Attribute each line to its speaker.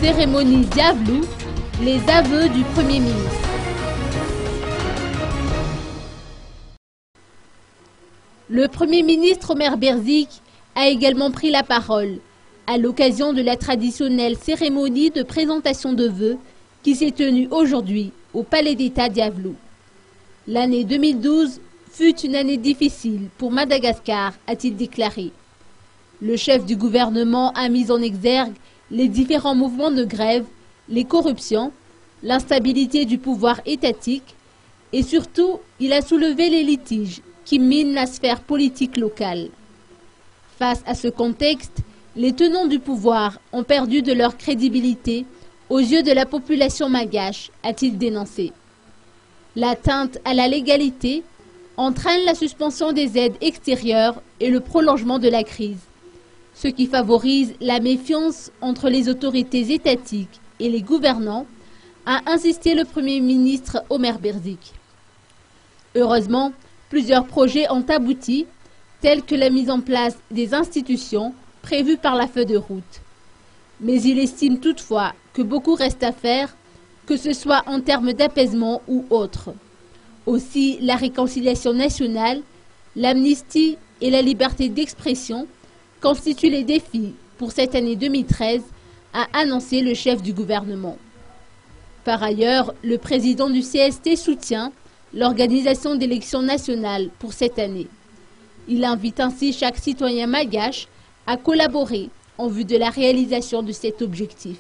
Speaker 1: Cérémonie Diablou, les aveux du Premier ministre. Le Premier ministre Omer Berzik a également pris la parole à l'occasion de la traditionnelle cérémonie de présentation de vœux qui s'est tenue aujourd'hui au Palais d'État Diablou. L'année 2012 fut une année difficile pour Madagascar, a-t-il déclaré. Le chef du gouvernement a mis en exergue les différents mouvements de grève, les corruptions, l'instabilité du pouvoir étatique et surtout, il a soulevé les litiges qui minent la sphère politique locale. Face à ce contexte, les tenants du pouvoir ont perdu de leur crédibilité aux yeux de la population malgache, a-t-il dénoncé. L'atteinte à la légalité entraîne la suspension des aides extérieures et le prolongement de la crise, ce qui favorise la méfiance entre les autorités étatiques et les gouvernants, a insisté le Premier ministre Omer Berzik. Heureusement, plusieurs projets ont abouti, tels que la mise en place des institutions prévues par la feuille de route. Mais il estime toutefois que beaucoup reste à faire, que ce soit en termes d'apaisement ou autre. Aussi, la réconciliation nationale, l'amnistie et la liberté d'expression constituent les défis pour cette année 2013, a annoncé le chef du gouvernement. Par ailleurs, le président du CST soutient l'organisation d'élections nationales pour cette année. Il invite ainsi chaque citoyen malgache à collaborer en vue de la réalisation de cet objectif.